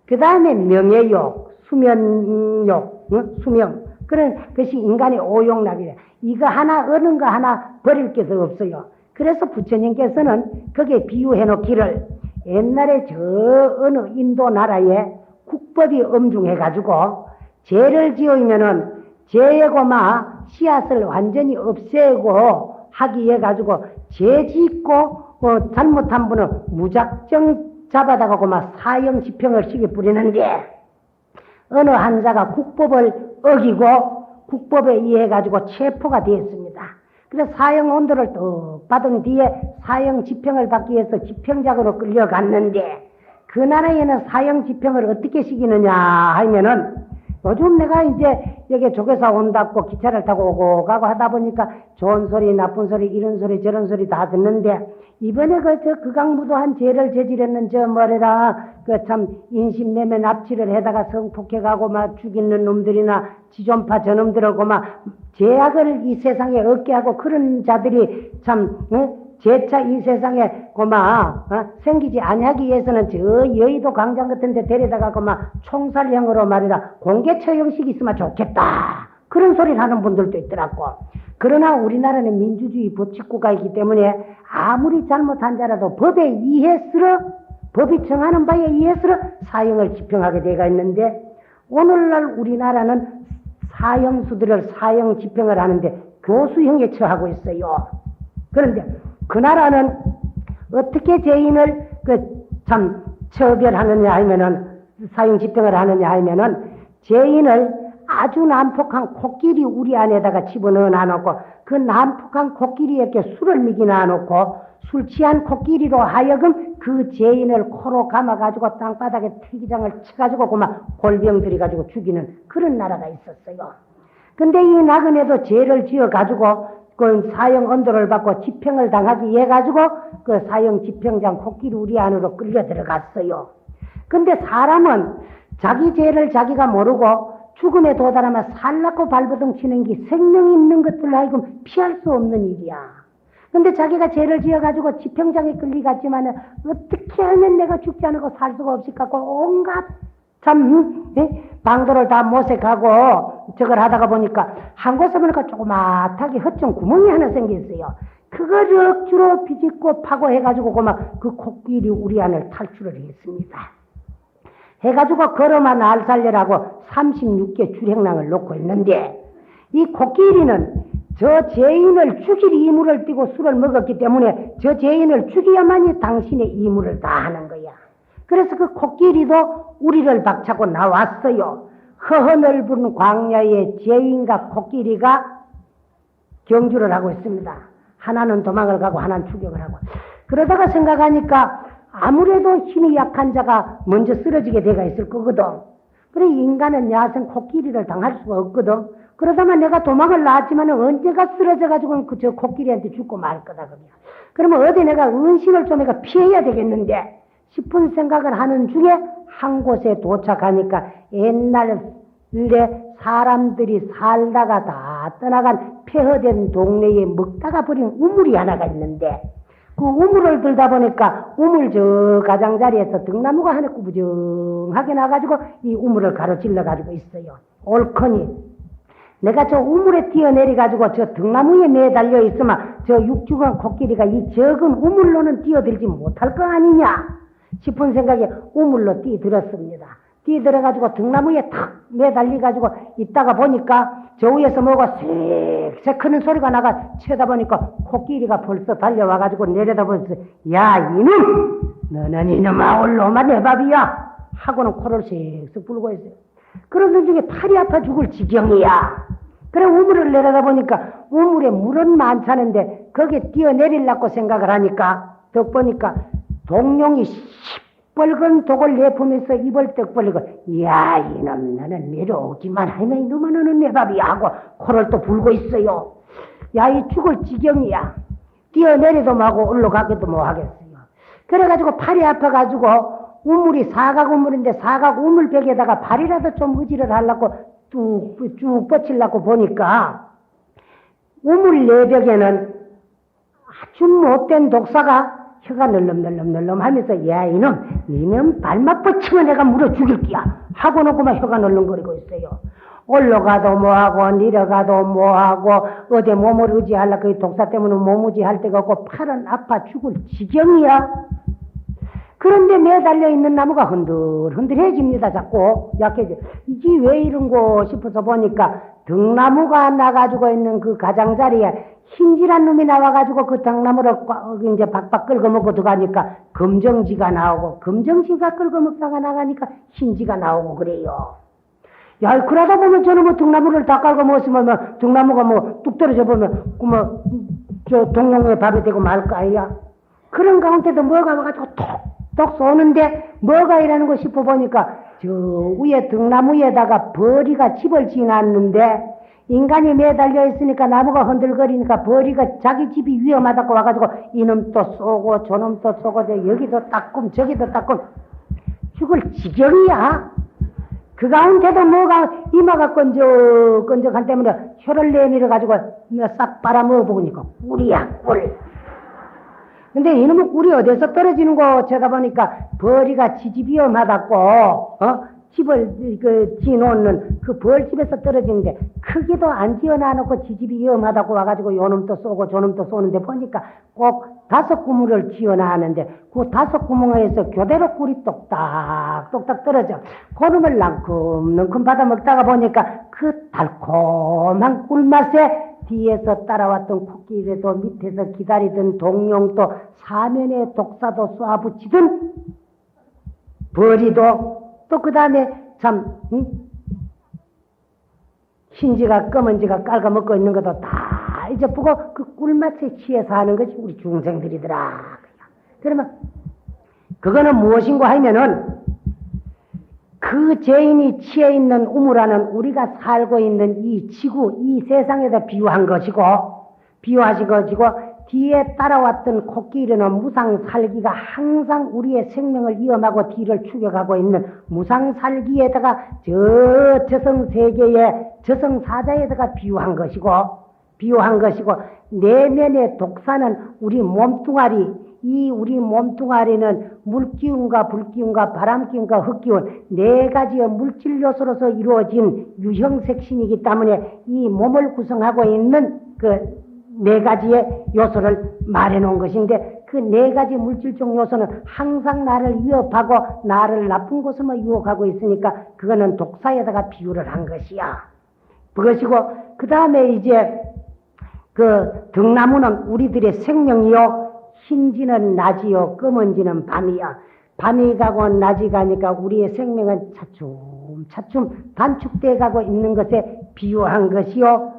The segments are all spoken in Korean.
그 다음에 명예욕, 수면욕, 수명. 그런 것이 인간의 오욕락이래. 이거 하나, 어느 거 하나 버릴 게도 없어요. 그래서 부처님께서는 거기에 비유해 놓기를 옛날에 저 어느 인도 나라에 국법이 엄중해가지고 죄를 지으면은 죄고마 씨앗을 완전히 없애고 하기 위해 가지고 죄 짓고 잘못한 분은 무작정 잡아다가 막 사형 집행을 시켜 뿌리는데 어느 한자가 국법을 어기고 국법에 의해 가지고 체포가 되었습니다. 그래서 사형 온도를 또 받은 뒤에 사형 집행을 받기 위해서 집행장으로 끌려갔는데 그 나라에는 사형 집행을 어떻게 시키느냐 하면은 요즘 내가 이제 여기 조교사 온다고 기차를 타고 오고 가고 하다 보니까 좋은 소리 나쁜 소리 이런 소리 저런 소리 다 듣는데 이번에 그 강무도한 죄를 저지르는 저 뭐래라 그 참 인신매매 납치를 해다가 성폭행하고 막 죽이는 놈들이나 지존파 저놈들하고 막 죄악을 이 세상에 얻게 하고 그런 자들이 참 재차 이 세상에 고마 생기지 아니하기 위해서는 저 여의도 광장 같은 데 데려다가 고마 총살형으로 말이라 공개 처형식이 있으면 좋겠다 그런 소리를 하는 분들도 있더라고. 그러나 우리나라는 민주주의 법치국가이기 때문에 아무리 잘못한 자라도 법에 의해서 법이 정하는 바에 의해서 사형을 집행하게 되어 있는데 오늘날 우리나라는 사형수들을 사형 집행을 하는데 교수형에 처하고 있어요. 그런데 그 나라는 어떻게 죄인을 참 처벌하느냐 하면은 사형 집행을 하느냐 하면은 죄인을 아주 난폭한 코끼리 우리 안에다가 집어넣어 놔놓고 그 난폭한 코끼리에게 술을 미기나 놓고 술 취한 코끼리로 하여금 그 죄인을 코로 감아가지고 땅바닥에 태기장을 쳐가지고 그만 골병 들여가지고 죽이는 그런 나라가 있었어요. 근데 이 나그네도 죄를 지어가지고 그 사형 언도를 받고 집행을 당하기 위해 가지고 그 사형 집행장 코끼리 우리 안으로 끌려 들어갔어요. 근데 사람은 자기 죄를 자기가 모르고 죽음에 도달하면 살라고 발버둥 치는 게 생명이 있는 것들로 하여금 피할 수 없는 일이야. 근데 자기가 죄를 지어가지고 집행장에 끌려갔지만은 어떻게 하면 내가 죽지 않고 살 수가 없을 것 같고 온갖 참 방도를 다 모색하고 저걸 하다가 보니까 한 곳에 보니까 조그맣게 헛정 구멍이 하나 생겼어요. 그걸 억지로 비집고 파고 해가지고 그 코끼리 우리 안을 탈출을 했습니다. 해가지고 걸어만 날 살려라고 36개 주행랑을 놓고 있는데 이 코끼리는 저 죄인을 죽일 이물을 띠고 술을 먹었기 때문에 저 죄인을 죽여야만이 당신의 이물을 다 하는 거야. 그래서 그 코끼리도 우리를 박차고 나왔어요. 허허넓은 광야에 죄인과 코끼리가 경주를 하고 있습니다. 하나는 도망을 가고 하나는 추격을 하고. 그러다가 생각하니까 아무래도 힘이 약한 자가 먼저 쓰러지게 돼가 있을 거거든. 그래 인간은 야생 코끼리를 당할 수가 없거든. 그러다만 내가 도망을 나왔지만 언제가 쓰러져가지고 저 코끼리한테 죽고 말 거다. 그러면 어디 내가 은신을 좀 해가 피해야 되겠는데 싶은 생각을 하는 중에 한 곳에 도착하니까 옛날에 사람들이 살다가 다 떠나간 폐허된 동네에 먹다가 버린 우물이 하나가 있는데 그 우물을 들다 보니까 우물 저 가장자리에서 등나무가 하나 꾸부정하게 나가지고 이 우물을 가로질러가지고 있어요. 옳거니 내가 저 우물에 뛰어내려가지고 저 등나무에 매달려 있으면 저 육중한 코끼리가 이 적은 우물로는 뛰어들지 못할 거 아니냐 싶은 생각에 우물로 뛰어들었습니다. 뛰어들어가지고 등나무에 탁 매달려가지고 있다가 보니까 저 위에서 뭐가 색 하는 소리가 나가 쳐다보니까 코끼리가 벌써 달려와가지고 내려다보면서 야 이놈! 너는 이놈아 올로마 내 밥이야! 하고는 코를 슥슥 불고 있어요. 그런 중에 팔이 아파 죽을 지경이야. 그래 우물을 내려다보니까 우물에 물은 많다는데 거기에 뛰어내리려고 생각을 하니까 덕 보니까 동룡이 시뻘건 독을 내뿜으면서 입을 떡 벌리고 야 이놈 너는 내려오기만 하면 이놈아 너는 내 밥이야 하고 코를 또 불고 있어요. 야 이 죽을 지경이야. 뛰어내리도 뭐하고 올라가기도 뭐하겠어요. 그래가지고 팔이 아파가지고 우물이 사각 우물인데 사각 우물벽에다가 발이라도 좀 의지를 하려고 쭉 뻗치려고 보니까 우물 내벽에는 아주 못된 독사가 혀가 널름널름 하면서 야 이놈 니는 발막 뻗치면 내가 물어 죽일게야 하고 놓고만 혀가 널렁거리고 있어요. 올라가도 뭐하고 내려가도 뭐하고 어디 몸을 의지하려 그 독사 때문에 몸 의지할 데가 없고 팔은 아파 죽을 지경이야. 그런데 매달려 있는 나무가 흔들흔들해집니다. 자꾸 약해져. 이게 왜 이런거 싶어서 보니까 등나무가 나가지고 있는 그 가장자리에 흰질한 놈이 나와가지고 그 등나무를 이제 박박 긁어먹고 들어가니까 검정지가 나오고 검정지가 긁어먹다가 나가니까 흰지가 나오고 그래요. 야, 그러다 보면 저는 뭐 등나무를 다 긁어먹었으면 뭐 등나무가 뭐 뚝 떨어져 보면 저 동룡의 밥이 되고 말거 아니야. 그런 가운데도 뭐가 와가지고 톡톡 쏘는데 뭐가 이라는 거 싶어 보니까 저 위에 등나무에다가 벌이가 집을 지났는데 인간이 매달려 있으니까 나무가 흔들거리니까 벌이가 자기 집이 위험하다고 와가지고 이놈 또 쏘고 저놈 또 쏘고 여기도 따끔 저기도 따끔 죽을 지경이야. 그 가운데도 뭐가 이마가 끈적끈적한 때문에 혀를 내밀어 가지고 싹 빨아먹어보니까 꿀이야 꿀. 근데 이놈의 꿀이 어디서 떨어지는 거 쳐다보니까 벌이가 지집 위험하다고 집을 지놓는 그 벌집에서 떨어지는데 크기도 안 지어놔놓고 지집이 위험하다고 와가지고 요놈도 쏘고 저놈도 쏘는데 보니까 꼭 5구멍을 지어놔는데 그 5구멍에서 교대로 꿀이 똑딱똑딱 떨어져. 그놈을 랑큼랑큼 받아 먹다가 보니까 그 달콤한 꿀맛에 뒤에서 따라왔던 코끼리도 밑에서 기다리던 동룡도 사면에 독사도 쏴붙이던 벌이도 또 그 다음에 참 흰지가 검은지가 깔아먹고 있는 것도 다 이제 보고 그 꿀맛에 취해서 하는 것이 우리 중생들이더라. 그러면 그거는 무엇인가 하면은 그 죄인이 취해 있는 우물하는 우리가 살고 있는 이 지구 이 세상에다 비유한 것이고 비유하신 것이고 뒤에 따라왔던 코끼리는 무상살기가 항상 우리의 생명을 위험하고 뒤를 추격하고 있는 무상살기에다가 저 저성세계의 저성사자에다가 비유한 것이고 내면의 독사는 우리 몸뚱아리 이 우리 몸뚱아리는 물기운과 불기운과 바람기운과 흙기운 4가지의 물질 요소로서 이루어진 유형색신이기 때문에 이 몸을 구성하고 있는 그 4가지의 요소를 말해 놓은 것인데 그 4가지 물질적 요소는 항상 나를 위협하고 나를 나쁜 곳으로 유혹하고 있으니까 그거는 독사에다가 비유를 한 것이야. 그것이고 그 다음에 이제 그 등나무는 우리들의 생명이요 흰지는 낮이요 검은지는 밤이야. 밤이 가고 낮이 가니까 우리의 생명은 차츰 단축돼 가고 있는 것에 비유한 것이요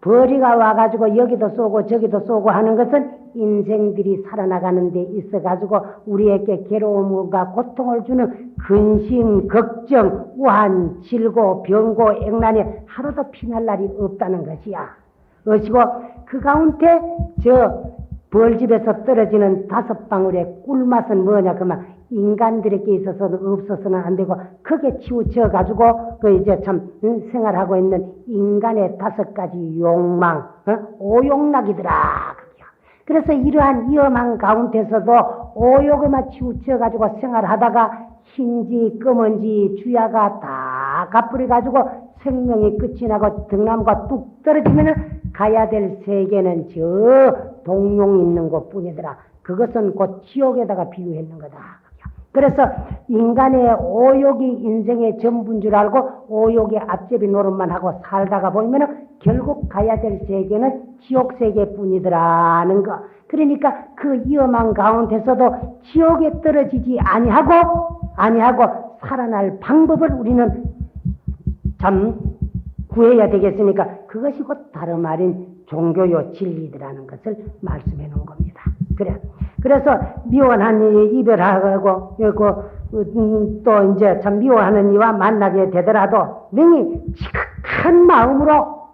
벌이가 와가지고 여기도 쏘고 저기도 쏘고 하는 것은 인생들이 살아나가는 데 있어가지고 우리에게 괴로움과 고통을 주는 근심, 걱정, 우한, 질고, 병고, 액난이 하루도 피날 날이 없다는 것이야. 그것이고 그 가운데 저 벌집에서 떨어지는 5방울의 꿀맛은 뭐냐 그러면 인간들에게 있어서는 없어서는 안 되고 크게 치우쳐 가지고 그 이제 참 생활하고 있는 인간의 5가지 욕망 오욕락이더라. 그래서 이러한 위험한 가운데서도 오욕에만 치우쳐 가지고 생활하다가 흰지 검은지 주야가 다 가뿌려 가지고 생명이 끝이 나고 등나무가 뚝 떨어지면은 가야 될 세계는 저 동룡 있는 곳뿐이더라. 그것은 곧 지옥에다가 비유했는 거다. 그래서 인간의 오욕이 인생의 전부인 줄 알고 오욕의 앞제비 노릇만 하고 살다가 보면은 결국 가야 될 세계는 지옥 세계뿐이더라는 거. 그러니까 그 위험한 가운데서도 지옥에 떨어지지 아니하고 살아날 방법을 우리는 참 구해야 되겠으니까 그것이 곧 다름 아닌 종교요 진리더라는 것을 말씀해 놓은 겁니다. 그래서 미워하는 이 이별하고 또 이제 참 미워하는 이와 만나게 되더라도 능히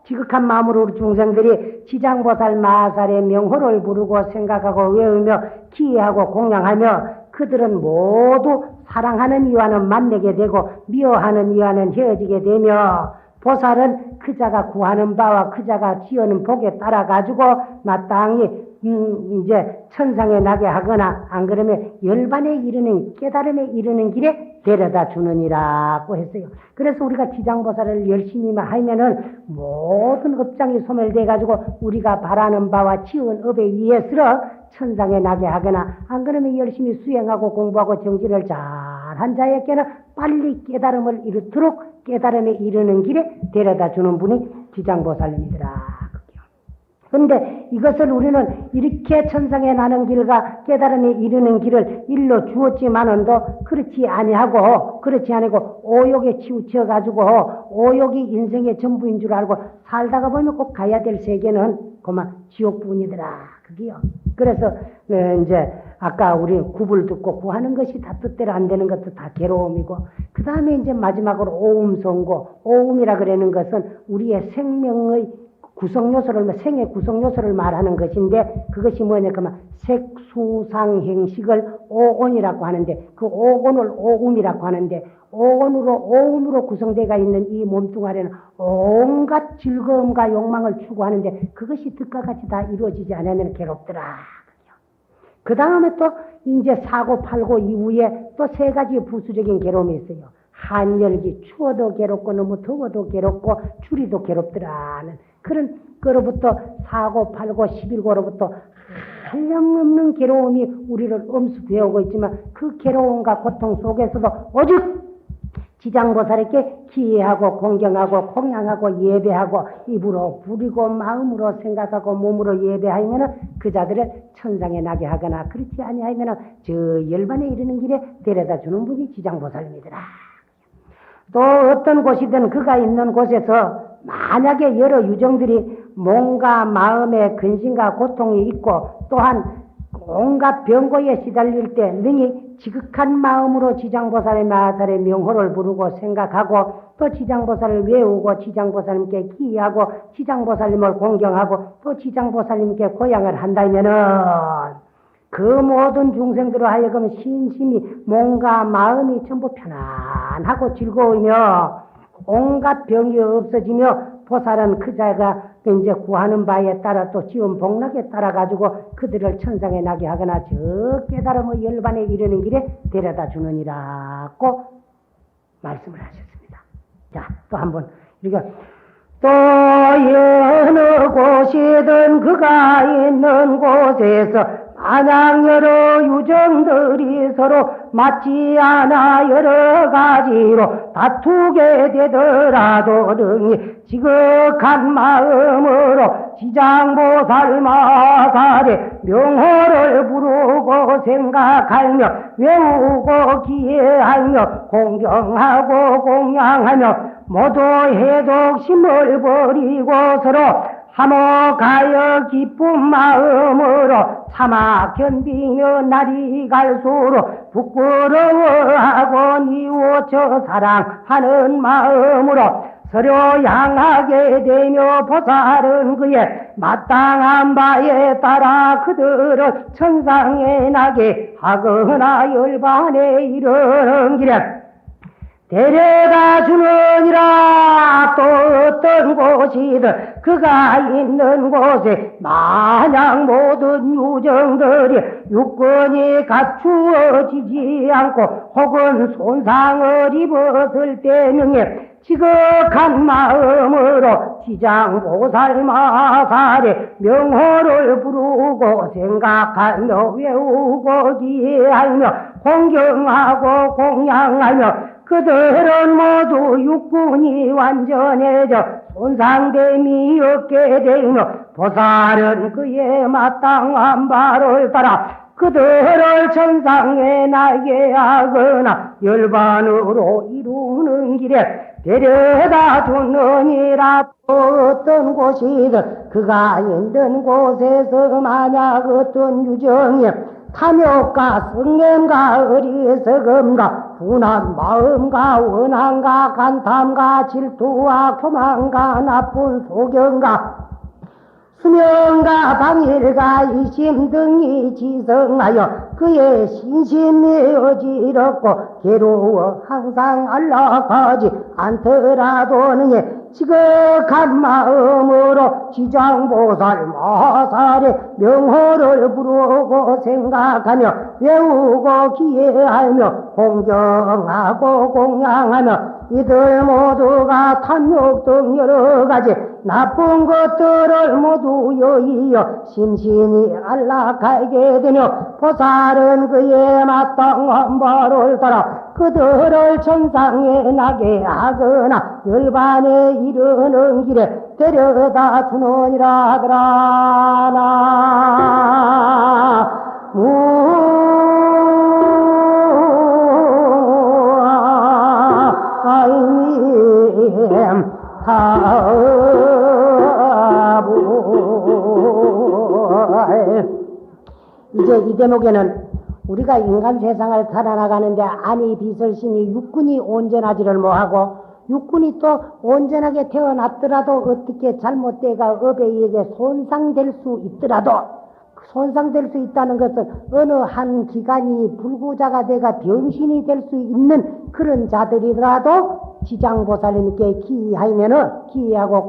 지극한 마음으로 우리 중생들이 지장보살 마살의 명호를 부르고 생각하고 외우며 기회하고 공양하며 그들은 모두 사랑하는 이와는 만나게 되고 미워하는 이와는 헤어지게 되며 보살은 그자가 구하는 바와 그자가 지어는 복에 따라 가지고 마땅히 이제 천상에 나게 하거나 안 그러면 열반에 이르는 깨달음에 이르는 길에 데려다 주느니라고 했어요. 그래서 우리가 지장보살을 열심히 하면은 모든 업장이 소멸돼 가지고 우리가 바라는 바와 지은 업에 의해서 천상에 나게 하거나 안 그러면 열심히 수행하고 공부하고 정진을 잘한 자에게는 빨리 깨달음을 이루도록 깨달음에 이르는 길에 데려다 주는 분이 지장보살님이더라. 근데 이것을 우리는 이렇게 천상에 나는 길과 깨달음에 이르는 길을 일러 주었지만은도 그렇지 아니하고 오욕에 치우쳐 가지고 오욕이 인생의 전부인 줄 알고 살다가 보면 꼭 가야 될 세계는 그만 지옥뿐이더라. 그게요. 그래서 이제 아까 우리 굽을 듣고 구하는 것이 다 뜻대로 안 되는 것도 다 괴로움이고 그 다음에 이제 마지막으로 오음성고 오음이라 그러는 것은 우리의 생명의 생의 구성요소를 말하는 것인데 그것이 뭐냐 그러면 색수상행식을 오온이라고 하는데 그 오온을 오음이라고 하는데 오음으로 구성되어 있는 이 몸뚱아리는 온갖 즐거움과 욕망을 추구하는데 그것이 뜻과 같이 다 이루어지지 않으면 괴롭더라. 그 다음에 또 이제 사고 팔고 이후에 또 세 가지 부수적인 괴로움이 있어요. 한열기 추워도 괴롭고 너무 더워도 괴롭고 추리도 괴롭더라는 그런 거로부터 사고 팔고 11고로부터 한량없는 괴로움이 우리를 엄습해 오고 있지만 그 괴로움과 고통 속에서도 오직 지장보살에게 기회하고 공경하고 공양하고 예배하고 입으로 부리고 마음으로 생각하고 몸으로 예배하면 그 자들을 천상에 나게 하거나 그렇지 아니하면 저 열반에 이르는 길에 데려다 주는 분이 지장보살님이더라. 또 어떤 곳이든 그가 있는 곳에서 만약에 여러 유정들이 몸과 마음의 근심과 고통이 있고 또한 온갖 병고에 시달릴 때 능히 지극한 마음으로 지장보살의 마살의 명호를 부르고 생각하고 또 지장보살을 외우고 지장보살님께 기하고 지장보살님을 공경하고 또 지장보살님께 고향을 한다면은 그 모든 중생들로 하여금 신심이 몸과 마음이 전부 편안하고 즐거우며 온갖 병이 없어지며 보살은 그 자가 이제 구하는 바에 따라 또 지은 복락에 따라 가지고 그들을 천상에 나게 하거나 저 깨달음의 열반에 이르는 길에 데려다 주느니라고 말씀을 하셨습니다. 자, 또 한번 우리가 또 어느 곳이든 그가 있는 곳에서 만약 여러 유정들이 서로 맞지 않아 여러 가지로 다투게 되더라도 능히 지극한 마음으로 지장보살 마살의 명호를 부르고 생각하며 외우고 기해하며 공경하고 공양하며 모두 해독심을 버리고 서로 화목하여 기쁜 마음으로 참아 견디며 날이 갈수록 부끄러워하고 뉘우쳐 사랑하는 마음으로 서로 향하게 되며 보살은 그의 마땅한 바에 따라 그들을 천상에 나게 하거나 열반에 이르는 길에 데려다 주느니라. 또 어떤 곳이든 그가 있는 곳에 만약 모든 유정들이 육권이 갖추어지지 않고 혹은 손상을 입었을 때능에 지극한 마음으로 지장보살 마살의 명호를 부르고 생각하며 외우고 기해하며 공경하고 공양하며 그들은 모두 육군이 완전해져 손상됨이 없게 되며 보살은 그의 마땅한 바를 따라 그들을 천상에 나게 하거나 열반으로 이루는 길에 데려다 주느니라. 어떤 곳이든 그가 있는 곳에서 만약 어떤 유정이 탐욕과 성냄과 어리석음과 분한 마음과 원한과 간탐과 질투와 교만과 나쁜 소견과 수명과 방일과 이심 등이 지성하여 그의 신심이 어지럽고 괴로워 항상 안락하지 않더라도 능히 지극한 마음으로 지장보살 마살의 명호를 부르고 생각하며 외우고 기해하며 공경하고 공양하며 이들 모두가 탐욕 등 여러가지 나쁜 것들을 모두 여의어 심신이 안락하게 되며 보살은 그의 마땅한 바를 따라 그들을 천상에 나게 하거나 열반에 이르는 길에 데려다 주느니라 하더라. 이제 이 대목에는 우리가 인간 세상을 살아나가는데 안이 비설신이 육군이 온전하지를 못하고 육군이 또 온전하게 태어났더라도 어떻게 잘못되가 업에게 손상될 수 있더라도 손상될 수 있다는 것은 어느 한 기간이 불구자가 돼가 병신이 될 수 있는 그런 자들이라도 지장보살님께 기이하고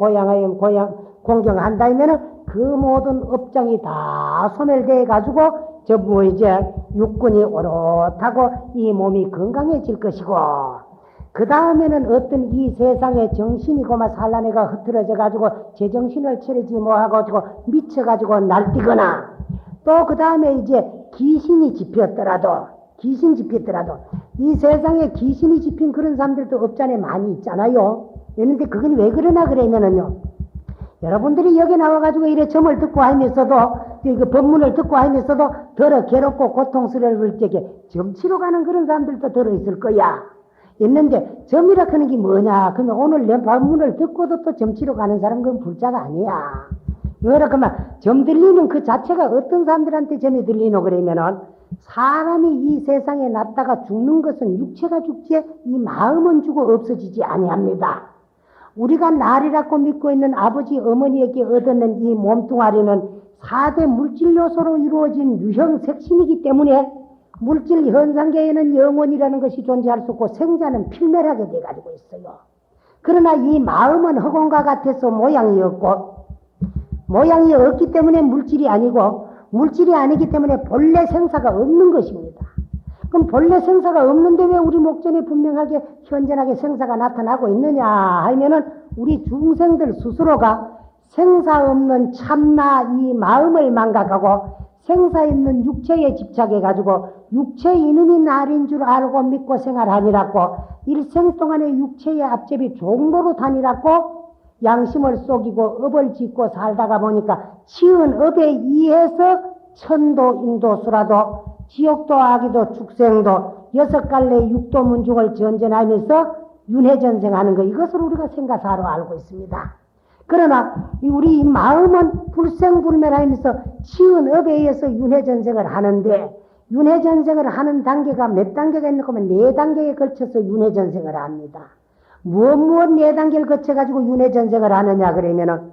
공경한다면은 그 모든 업장이 다 소멸돼 가지고 이제 육군이 오롯하고 이 몸이 건강해질 것이고 그 다음에는 어떤 이 세상에 정신이 고마 산란해가 흐트러져 가지고 제정신을 차리지 못하고 미쳐 가지고 날뛰거나 또 그 다음에 이제 귀신이 집혔더라도 이 세상에 귀신이 집힌 그런 사람들도 업장에 많이 있잖아요. 그런데 그건 왜 그러나 그러면은요. 여러분들이 여기 나와가지고 이래 점을 듣고 하면서도 그 법문을 듣고 하면서도 더러 괴롭고 고통스러울 적에 점치러 가는 그런 사람들도 들어 있을 거야. 있는데 점이라 하는 게 뭐냐? 그러면 오늘 내 법문을 듣고도 또 점치러 가는 사람은 그건 불자가 아니야. 뭐라 그러면 점 들리는 그 자체가 어떤 사람들한테 점이 들리노 그러면은 사람이 이 세상에 났다가 죽는 것은 육체가 죽지 이 마음은 죽어 없어지지 아니합니다. 우리가 날이라고 믿고 있는 아버지 어머니에게 얻었는 이 몸뚱아리는 4대 물질 요소로 이루어진 유형 색신이기 때문에 물질 현상계에는 영혼이라는 것이 존재할 수 없고 생자는 필멸하게 돼가지고 있어요. 그러나 이 마음은 흑원과 같아서 모양이 없기 때문에 물질이 아니기 때문에 본래 생사가 없는 것입니다. 그럼 본래 생사가 없는데 왜 우리 목전에 분명하게 현전하게 생사가 나타나고 있느냐 하면은 우리 중생들 스스로가 생사 없는 참나 이 마음을 망각하고 생사 있는 육체에 집착해가지고 육체 이놈이 날인 줄 알고 믿고 생활하니라고 일생 동안에 육체의 앞제비 종로로 다니라고 양심을 속이고 업을 짓고 살다가 보니까 지은 업에 의해서 천도 인도수라도 지옥도 아기도 축생도 6갈래 육도 문중을 전전하면서 윤회전생하는 거 이것을 우리가 생가사로 알고 있습니다. 그러나 우리 마음은 불생불멸하면서 지은 업에 의해서 윤회전생을 하는데 윤회전생을 하는 단계가 몇 단계가 있는 거면 4단계에 걸쳐서 윤회전생을 합니다. 무엇 4단계를 거쳐가지고 윤회전생을 하느냐 그러면은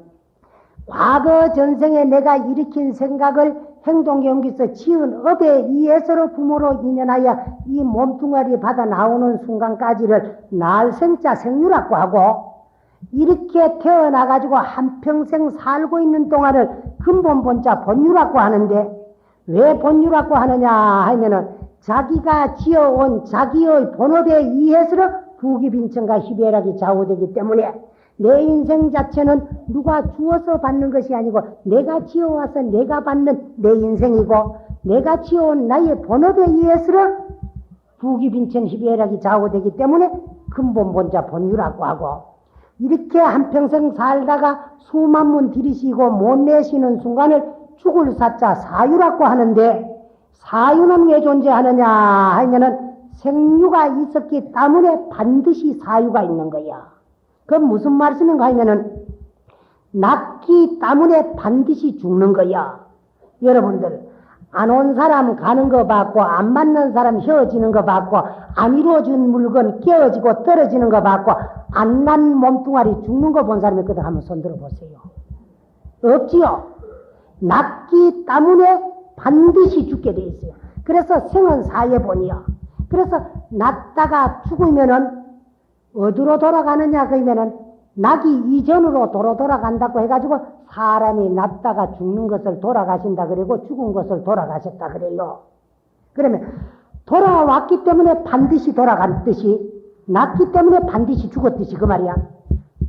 과거 전생에 내가 일으킨 생각을 행동에 옮겨서 지은 업에 의해서로 부모로 인연하여 이 몸뚱아리 받아 나오는 순간까지를 날생자 생유라고 하고 이렇게 태어나가지고 한평생 살고 있는 동안을 근본본자 본유라고 하는데 왜 본유라고 하느냐 하면은 자기가 지어온 자기의 본업에 의해서로 부귀빈천과 희비애락이 좌우되기 때문에 내 인생 자체는 누가 주어서 받는 것이 아니고 내가 지어와서 내가 받는 내 인생이고 내가 지어온 나의 본업에 의해서로 부귀빈천 희비애락이 좌우되기 때문에 근본본자 본유라고 하고 이렇게 한평생 살다가 수만 문 들이쉬고 못 내쉬는 순간을 죽을 사자 사유라고 하는데 사유는 왜 존재하느냐 하면은 생유가 있었기 때문에 반드시 사유가 있는 거야. 그건 무슨 말씀인가 하면은 낳기 때문에 반드시 죽는 거야. 여러분들 안 온 사람 가는 거 봤고 안 만난 사람 헤어지는 거 봤고 안 이루어진 물건 깨어지고 떨어지는 거 봤고 안 난 몸뚱아리 죽는 거 본 사람이 있거든. 한번 손 들어 보세요. 없지요. 낫기 때문에 반드시 죽게 돼 있어요. 그래서 생은 사예본이요. 그래서 낫다가 죽으면은 어디로 돌아가느냐 그러면은 나기 이전으로 돌아간다고 해가지고 사람이 낫다가 죽는 것을 돌아가신다 그러고 죽은 것을 돌아가셨다 그래요. 그러면 돌아왔기 때문에 반드시 돌아갔듯이 낫기 때문에 반드시 죽었듯이 그 말이야.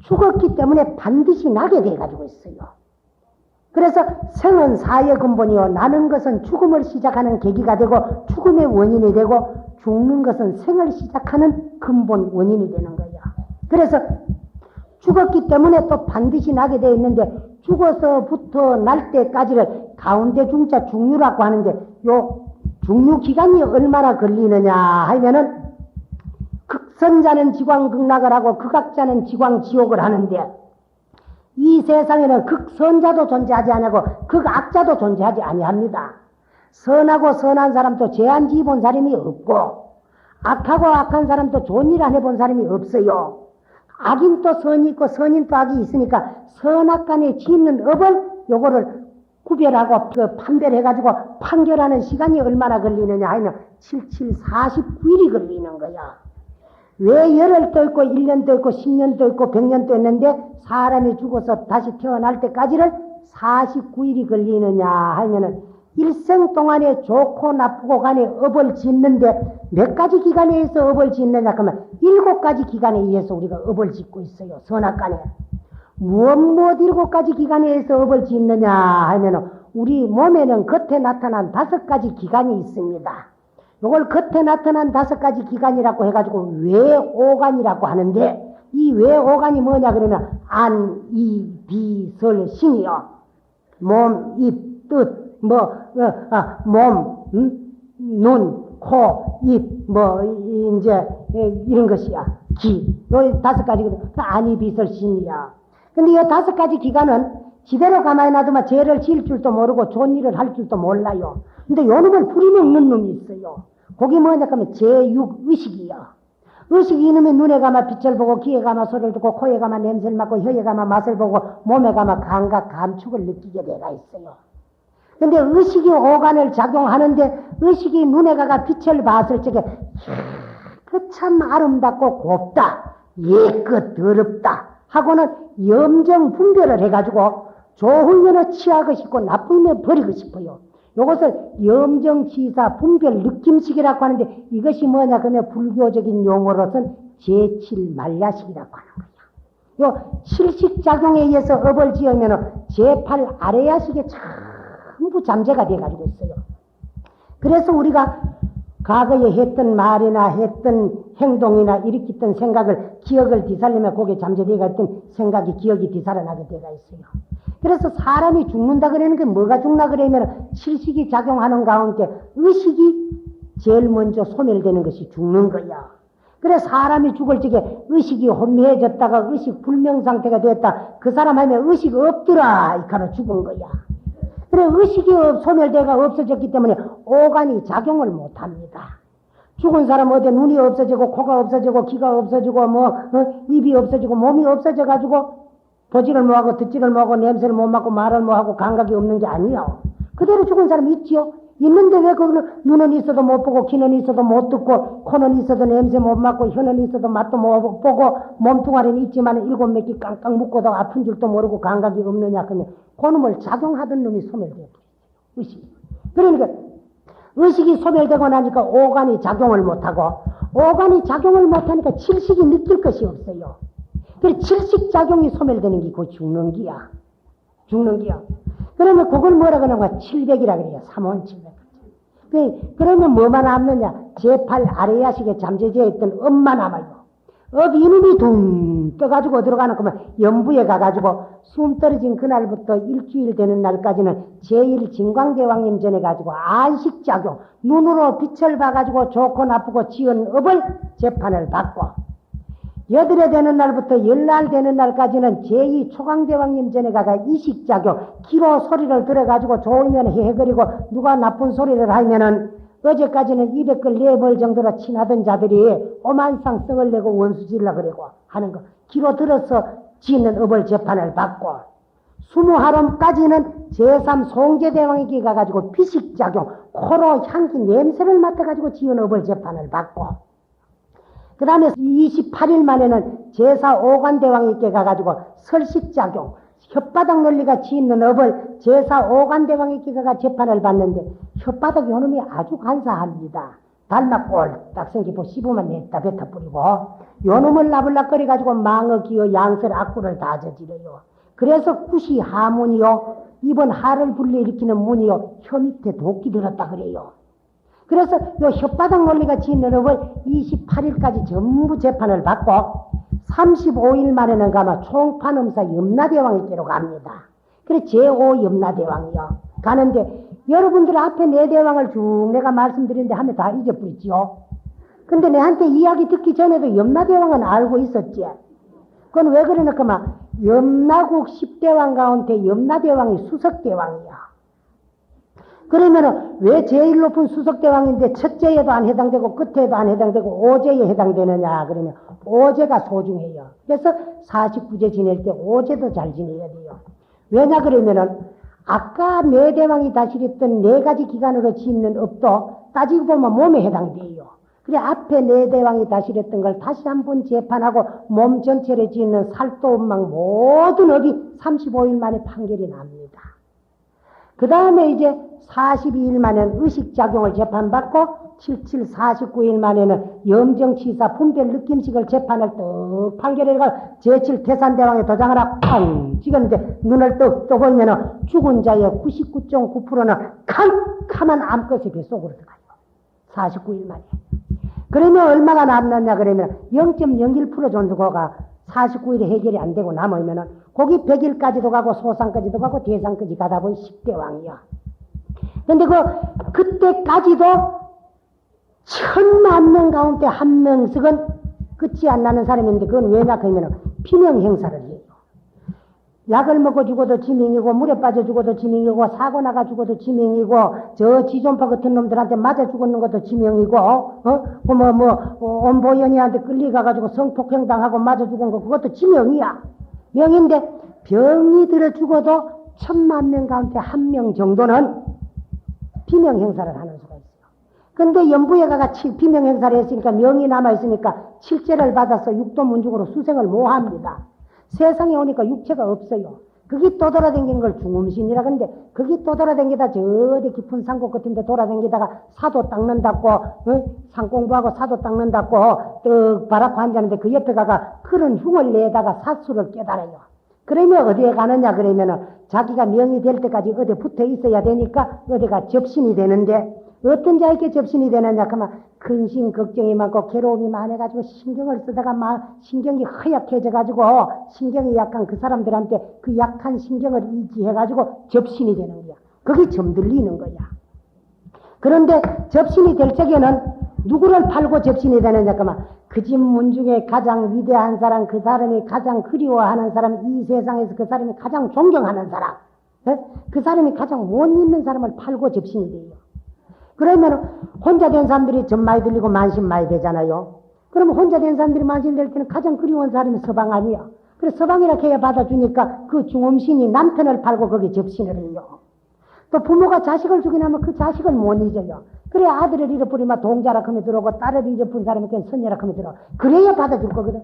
죽었기 때문에 반드시 나게 돼가지고 있어요. 그래서 생은 사의 근본이요. 나는 것은 죽음을 시작하는 계기가 되고 죽음의 원인이 되고 죽는 것은 생을 시작하는 근본 원인이 되는 거야. 그래서 죽었기 때문에 또 반드시 나게 되어 있는데 죽어서부터 날 때까지를 가운데 중자 중류라고 하는데 요 중류 기간이 얼마나 걸리느냐 하면은 극선자는 지광극락을 하고 극악자는 지광지옥을 하는데 이 세상에는 극선자도 존재하지 아니하고 극악자도 존재하지 아니합니다. 선하고 선한 사람도 죄한지 본 사람이 없고 악하고 악한 사람도 좋은 일 안 해본 사람이 없어요. 악인 또 선이 있고 선인 또 악이 있으니까 선악간에 짓는 업을 요거를 구별하고 판별해가지고 판결하는 시간이 얼마나 걸리느냐 하면 49일이 걸리는 거야. 왜 열흘도 있고 1년도 있고 10년도 있고 100년도 있는데 사람이 죽어서 다시 태어날 때까지를 49일이 걸리느냐 하면은 일생 동안에 좋고 나쁘고 간에 업을 짓는데 몇 가지 기간에 의해서 업을 짓느냐 그러면 7가지 기간에 의해서 우리가 업을 짓고 있어요. 선악간에. 무엇 7가지 기간에 의해서 업을 짓느냐 하면은 우리 몸에는 겉에 나타난 5가지 기간이 있습니다. 이걸 겉에 나타난 5가지 기간이라고 해가지고 외오간이라고 하는데 이 외오간이 뭐냐 그러면 안, 이, 비, 설, 신이요. 몸, 입, 뜻, 몸, 눈, 코, 입, 이제 이런 것이야. 기. 요 5가지거든. 안이, 비, 설, 신이야. 근데 이 5가지 기간은 지대로 가만히 놔두면 죄를 지을 줄도 모르고 좋은 일을 할 줄도 몰라요. 근데 요 놈은 부리먹는 놈이 있어요. 그게 뭐냐 하면 제6의식이요. 의식이 이놈의 눈에 가면 빛을 보고 귀에 가면 소리를 듣고 코에 가면 냄새를 맡고 혀에 가면 맛을 보고 몸에 가면 감각 감촉을 느끼게 돼가 있어요. 근데 의식이 오간을 작용하는데 의식이 눈에 가가 빛을 봤을 적에 그 참 아름답고 곱다. 예끗 더럽다. 하고는 염정 분별을 해가지고 좋은 면을 취하고 싶고 나쁜 면을 버리고 싶어요. 이것을 염정치사 분별 느낌식이라고 하는데 이것이 뭐냐 그러면 불교적인 용어로서는 제7만야식이라고 하는 거예요. 요 실식작용에 의해서 업을 지으면 제8 아래야식에 전부 잠재가 돼가지고 있어요. 그래서 우리가 과거에 했던 말이나 했던 행동이나 일으켰던 생각을 기억을 뒤살리면 거기에 잠재되어 있던 생각이 기억이 뒤살아나게 되어 있어요. 그래서 사람이 죽는다 그러는 게 뭐가 죽나 그러면 칠식이 작용하는 가운데 의식이 제일 먼저 소멸되는 것이 죽는 거야. 그래 사람이 죽을 적에 의식이 혼미해졌다가 의식 불명 상태가 되었다. 그 사람 하면 의식 없더라. 이렇게 하면 죽은 거야. 그래 의식이 소멸되가 없어졌기 때문에 오간이 작용을 못합니다. 죽은 사람 어디 눈이 없어지고 코가 없어지고 귀가 없어지고 입이 없어지고 몸이 없어져 가지고 보지를 못하고 듣지를 못하고 냄새를 못 맡고 말을 못하고 감각이 없는 게 아니야. 그대로 죽은 사람이 있지요. 있는데 왜 그거는 눈은 있어도 못 보고 귀는 있어도 못 듣고 코는 있어도 냄새 못 맡고 혀는 있어도 맛도 못 보고 몸뚱아리는 있지만 7몇 깡깡 묶고도 아픈 줄도 모르고 감각이 없느냐 그러면 그놈을 작용하던 놈이 소멸돼요. 의식. 그러니까 의식이 소멸되고 나니까 오간이 작용을 못하고 오간이 작용을 못하니까 칠식이 느낄 것이 없어요. 그래 칠식작용이 소멸되는 게 그 죽는 기야. 죽는 기야. 그러면 그걸 뭐라 그러냐면 700이라 그래요. 3700. 그러면 뭐만 남느냐? 제8 아래야식에 잠재되어 있던 업만 남아요. 업 이놈이 둥 떠가지고 들어가는 거면 연부에 가가지고 숨 떨어진 그날부터 일주일 되는 날까지는 제1 진광대왕님 전에 가지고 안식작용 눈으로 빛을 봐가지고 좋고 나쁘고 지은 업을 재판을 받고 여드레 되는 날부터 열날 되는 날까지는 제2 초강대왕님 전에 가가 이식작용 귀로 소리를 들어가지고 좋으면 해그리고 누가 나쁜 소리를 하면은 어제까지는 200걸 내벌 정도로 친하던 자들이 오만상 성을 내고 원수질라 그러고 하는 거 귀로 들어서 짓는 업을 재판을 받고 20하름까지는 제3 송제대왕에게 가가지고 비식작용, 코로 향기 냄새를 맡아가지고 지은 업을 재판을 받고, 그 다음에 28일 만에는 제4 오관대왕에게 가가지고 설식작용, 혓바닥 논리가 지은 업을 제4 오관대왕에게 가가 재판을 받는데, 혓바닥 요놈이 아주 간사합니다. 달막 꼴딱 생기고 씹으면 냈다 뱉어 뿌리고, 요놈을 나불락거려가지고 망어, 기어, 양설, 악구를 다 저지려요. 그래서 굿이 하문이요, 이번 하를 불러일으키는 문이요, 혀 밑에 도끼 들었다 그래요. 그래서 요 혓바닥 논리가 지은 업을 28일까지 전부 재판을 받고 35일 만에는 가마 총판음사 염라대왕에게로 갑니다. 그래 제5 염라대왕이요. 가는데 여러분들 앞에 네 대왕을 쭉 내가 말씀드리는데 하면 다 잊어버리지요. 근데 내한테 이야기 듣기 전에도 염라대왕은 알고 있었지. 그건 왜 그러냐면 염라국 10대왕 가운데 염라대왕이 수석대왕이야. 그러면은 왜 제일 높은 수석대왕인데 첫째에도 안 해당되고 끝에도 안 해당되고 오제에 해당되느냐 그러면 오제가 소중해요. 그래서 49제 지낼 때 오제도 잘 지내야 돼요. 왜냐 그러면은 아까 네 대왕이 다스렸던 네 가지 기간으로 짓는 업도 따지고 보면 몸에 해당돼요. 그래 앞에 네 대왕이 다스렸던 걸 다시 한번 재판하고 몸 전체를 짓는 살도음망 모든 업이 35일 만에 판결이 납니다. 그 다음에 이제 42일 만에는 의식작용을 재판받고 77, 49일 만에는 염정치사 분별 느낌식을 재판을 떡 판결해가 제7 태산대왕의 도장을 팡 찍었는데 눈을 떡 떠보면은 죽은 자의 99.9%는 캄캄한 암컷의 뱃속으로 들어가요. 49일 만에. 그러면 얼마가 남았냐 그러면 0.01% 정도가 49일에 해결이 안 되고 남으면은 거기 100일까지도 가고 소상까지도 가고 대상까지 가다 보니 10대 왕이야. 근데 그때까지도 1000만 명 가운데 한 명씩은 끝이 안 나는 사람인데 그건 왜냐 그러면은 피명 행사를 해요. 약을 먹고 죽어도 지명이고 물에 빠져 죽어도 지명이고 사고 나가 죽어도 지명이고 저 지존파 같은 놈들한테 맞아 죽었는 것도 지명이고 온보연이한테 끌려가가지고 성폭행당하고 맞아 죽은 거 그것도 지명이야. 명인데 병이 들어 죽어도 1000만 명 가운데 한 명 정도는 비명 행사를 하는 수가 있어요. 근데 연부에 가가 비명 행사를 했으니까 명이 남아있으니까 칠제를 받아서 육도문중으로 수생을 못 합니다. 세상에 오니까 육체가 없어요. 거기 또 돌아다니는 걸 중음신이라 그러는데 거기 또 돌아다니다 저 어디 깊은 산골 같은 데 돌아다니다가 사도 닦는다고 산공부하고 사도 닦는다고 떡 바라고 앉았는데 그 옆에 가가 그런 흉을 내다가 사수를 깨달아요. 그러면 어디에 가느냐 그러면은 자기가 명이 될 때까지 어디 붙어 있어야 되니까 어디가 접신이 되는데 어떤 자에게 접신이 되느냐 그러면 근심 걱정이 많고 괴로움이 많아가지고 신경을 쓰다가 신경이 허약해져가지고 신경이 약한 그 사람들한테 그 약한 신경을 이지해가지고 접신이 되는 거야. 거기 점들리는 거야. 그런데 접신이 될 적에는 누구를 팔고 접신이 되느냐 그러면 그 집 문 중에 가장 위대한 사람, 그 사람이 가장 그리워하는 사람, 이 세상에서 그 사람이 가장 존경하는 사람, 그 사람이 가장 못 있는 사람을 팔고 접신이 돼요. 그러면 혼자 된 사람들이 점 많이 들리고 만신 많이 되잖아요. 그러면 혼자 된 사람들이 만신 될 때는 가장 그리운 사람이 서방 아니야. 그래서 서방이라 해야 받아주니까 그 중음신이 남편을 팔고 거기 접신을 해요. 또 부모가 자식을 주긴 하면 그 자식을 못 잊어요. 그래 아들을 잃어버리면 동자락 하면 들어오고 딸을 잃어버린 사람에게는 선녀락 하면 들어오고 그래야 받아줄 거거든.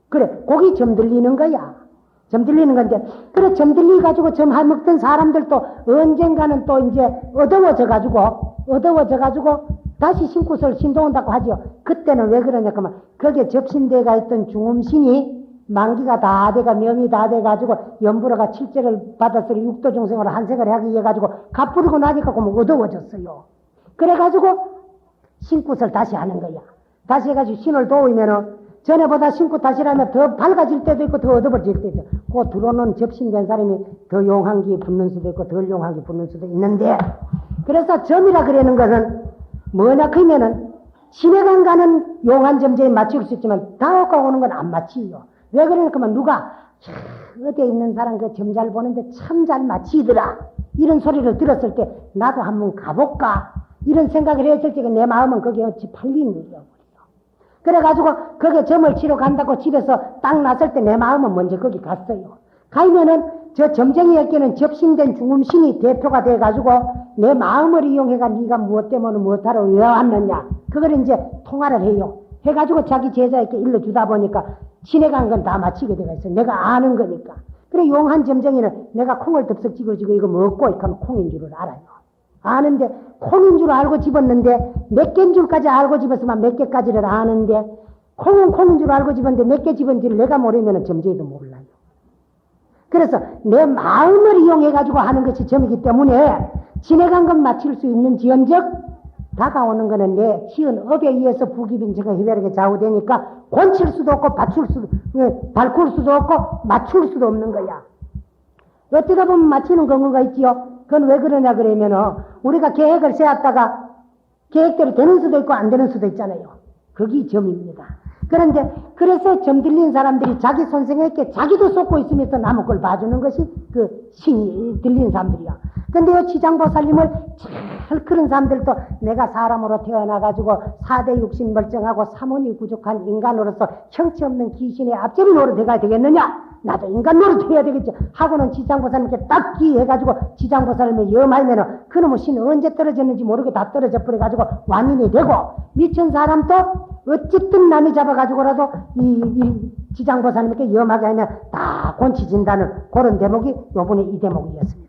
그래 거기 점 들리는 거야. 점 들리는 건데 그래 점 들리가지고 점 해먹던 사람들도 언젠가는 또 이제 어두워져가지고 다시 신구설 신도온다고 하죠. 그때는 왜 그러냐 그러면 거기에 접신대가 있던 중음신이 만기가 다 돼가 명이 다 돼가지고 연부로가 칠제를 받아서 육도중생으로 한생을 하기 위해 가지고 갚으리고 나니까 그러면 어두워졌어요. 그래가지고 신굿을 다시 하는 거야. 다시 해가지고 신을 도우면은 전에보다 신굿 다시 하면 더 밝아질 때도 있고 더 어두워질 때도 있고 그 들어오는 접신된 사람이 더 용한기 붙는 수도 있고 덜 용한기 붙는 수도 있는데 그래서 점이라 그러는 것은 뭐냐 그러면은 신해강 가는 용한 점제에 맞출 수 있지만 다오가 오는 건 안 맞히요. 왜 그러니까 누가 어디에 있는 사람 그 점 잘 보는데 참 잘 맞히더라 이런 소리를 들었을 때 나도 한번 가볼까 이런 생각을 했을 때 내 마음은 거기에 어찌 팔리는 거예요. 그래가지고 거기에 점을 치러 간다고 집에서 딱 났을 때 내 마음은 먼저 거기 갔어요. 가면은 저 점쟁이에게는 접신된 중음신이 대표가 돼가지고 내 마음을 이용해가 네가 무엇 때문에 무엇하러 왜 왔느냐 그걸 이제 통화를 해요. 해가지고 자기 제자에게 일러주다 보니까 지내간 건 다 마치게 되어 있어. 내가 아는 거니까. 그래 용한 점쟁이는 내가 콩을 덥석 집어지고 이거 먹고 이렇게 하면 콩인 줄을 알아요. 아는데 콩인 줄 알고 집었는데 몇 개인 줄까지 알고 집었으면 몇 개까지를 아는데 콩은 콩인 줄 알고 집었는데 몇 개 집은지를 내가 모르면 점쟁이도 몰라요. 그래서 내 마음을 이용해가지고 하는 것이 점이기 때문에 지내간 것 마칠 수 있는 지연적 다가오는 거는 내 지은 업에 의해서 부기빈처가 희별하게 좌우되니까 권칠 수도 없고 발굴 수도 없고 맞출 수도 없는 거야. 어쩌다 보면 맞히는 경우가 있지요. 그건 왜 그러냐 그러면은 우리가 계획을 세웠다가 계획대로 되는 수도 있고 안 되는 수도 있잖아요. 그게 점입니다. 그런데 그래서 점 들린 사람들이 자기 선생에게 자기도 쏟고 있으면서 남의 걸 봐주는 것이 그 신이 들린 사람들이야. 근데 이 지장보살님을 잘 그런 사람들도 내가 사람으로 태어나가지고 4대 육신 멀쩡하고 삼원이 부족한 인간으로서 형체 없는 귀신의 앞잡이 노릇해가 되겠느냐? 나도 인간 노릇해야 되겠죠. 하고는 지장보살님께 딱 기해가지고 지장보살님을 염하면은 그놈의 신은 언제 떨어졌는지 모르게 다 떨어져 버려가지고 완인이 되고 미친 사람도 어쨌든 남이 잡아가지고라도 이 지장보살님께 염하게 하면 다 곤치진다는 그런 대목이 요번에 이 대목이었습니다.